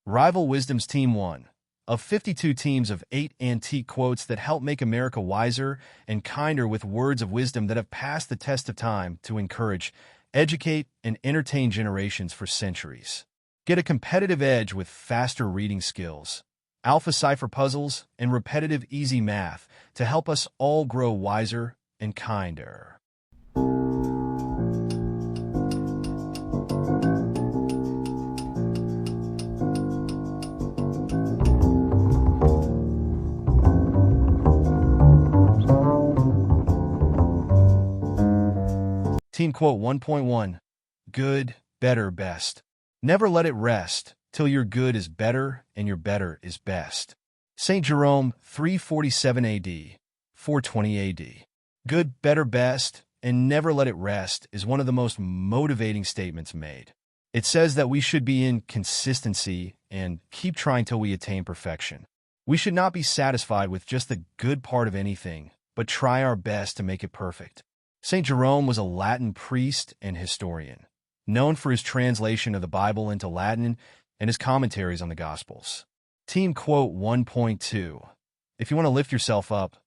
Rival Wisdom's Team 1. Of 52 teams of 8 antique quotes that help make America wiser and kinder with words of wisdom that have passed the test of time to encourage, educate, and entertain generations for centuries. Get a competitive edge with faster reading skills, alpha cipher puzzles, and repetitive easy math to help us all grow wiser and kinder. Team Quote 1.1. Good, better, best. Never let it rest till your good is better and your better is best. St. Jerome, 347 AD, 420 AD. Good, better, best, and never let it rest is one of the most motivating statements made. It says that we should be in consistency and keep trying till we attain perfection. We should not be satisfied with just the good part of anything, but try our best to make it perfect. St. Jerome was a Latin priest and historian, known for his translation of the Bible into Latin and his commentaries on the Gospels. Team Quote 1.2. If you want to lift yourself up,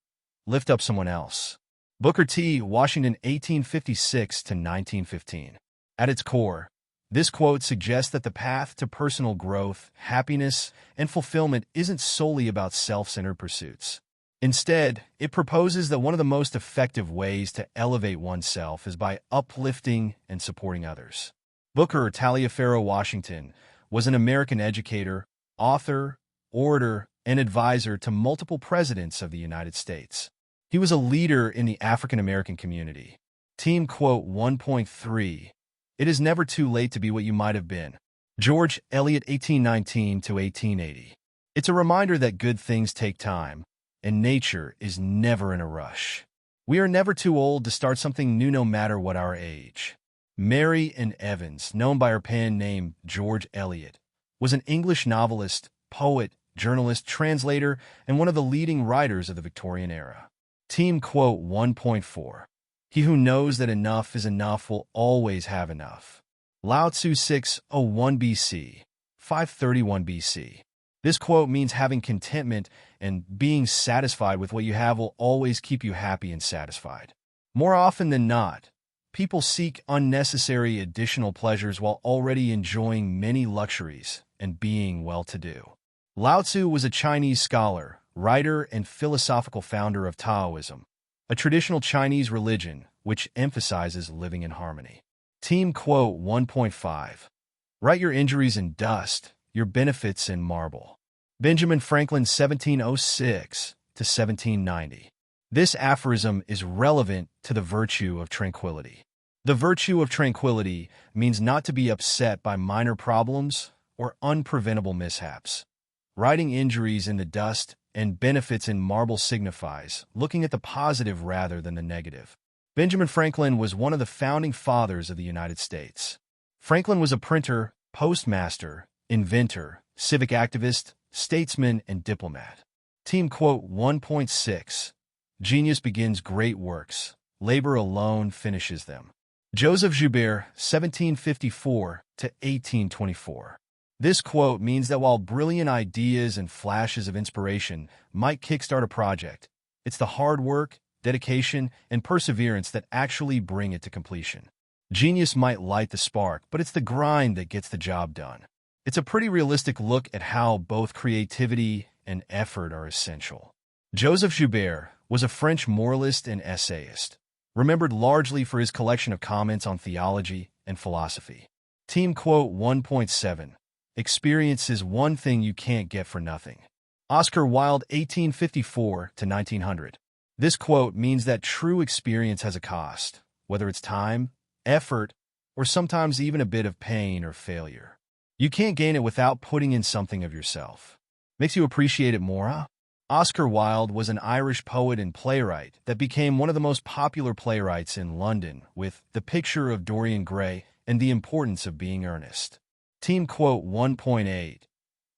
lift up someone else. Booker T. Washington, 1856 to 1915. At its core, this quote suggests that the path to personal growth, happiness, and fulfillment isn't solely about self-centered pursuits. Instead, it proposes that one of the most effective ways to elevate oneself is by uplifting and supporting others. Booker Taliaferro Washington was an American educator, author, orator, and advisor to multiple presidents of the United States. He was a leader in the African American community. Team Quote 1.3. It is never too late to be what you might have been. George Eliot, 1819 to 1880. It's a reminder that good things take time, and nature is never in a rush. We are never too old to start something new no matter what our age. Mary Ann Evans, known by her pen name George Eliot, was an English novelist, poet, journalist, translator, and one of the leading writers of the Victorian era. Team Quote 1.4. He who knows that enough is enough will always have enough. Lao Tzu, 601 BC, 531 BC. This quote means having contentment and being satisfied with what you have will always keep you happy and satisfied. More often than not, people seek unnecessary additional pleasures while already enjoying many luxuries and being well-to-do. Lao Tzu was a Chinese scholar, writer, and philosophical founder of Taoism, a traditional Chinese religion which emphasizes living in harmony. Team Quote 1.5. Write your injuries in dust, your benefits in marble. Benjamin Franklin, 1706 to 1790. This aphorism is relevant to the virtue of tranquility. The virtue of tranquility means not to be upset by minor problems or unpreventable mishaps. Writing injuries in the dust and benefits in marble signifies looking at the positive rather than the negative. Benjamin Franklin was one of the founding fathers of the United States. Franklin was a printer, postmaster, inventor, civic activist, statesman, and diplomat. Team Quote 1.6. Genius begins great works. Labor alone finishes them. Joseph Joubert, 1754 to 1824. This quote means that while brilliant ideas and flashes of inspiration might kickstart a project, it's the hard work, dedication, and perseverance that actually bring it to completion. Genius might light the spark, but it's the grind that gets the job done. It's a pretty realistic look at how both creativity and effort are essential. Joseph Joubert was a French moralist and essayist, remembered largely for his collection of comments on theology and philosophy. Team Quote 1.7. Experience is one thing you can't get for nothing. Oscar Wilde, 1854 to 1900. This quote means that true experience has a cost, whether it's time, effort, or sometimes even a bit of pain or failure. You can't gain it without putting in something of yourself. Makes you appreciate it more, huh? Oscar Wilde was an Irish poet and playwright that became one of the most popular playwrights in London with The Picture of Dorian Gray and The Importance of Being Earnest. Team Quote 1.8.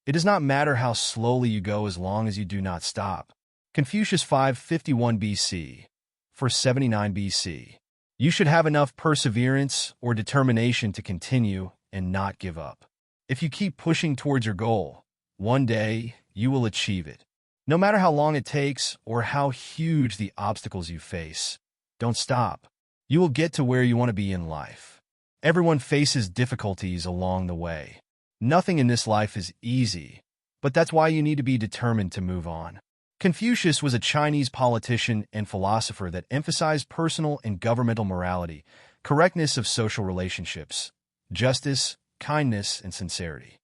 It does not matter how slowly you go as long as you do not stop. Confucius, 551 BC, 479 BC. You should have enough perseverance or determination to continue and not give up. If you keep pushing towards your goal, one day you will achieve it. No matter how long it takes or how huge the obstacles you face, don't stop. You will get to where you want to be in life. Everyone faces difficulties along the way. Nothing in this life is easy, but that's why you need to be determined to move on. Confucius was a Chinese politician and philosopher that emphasized personal and governmental morality, correctness of social relationships, justice, kindness, and sincerity.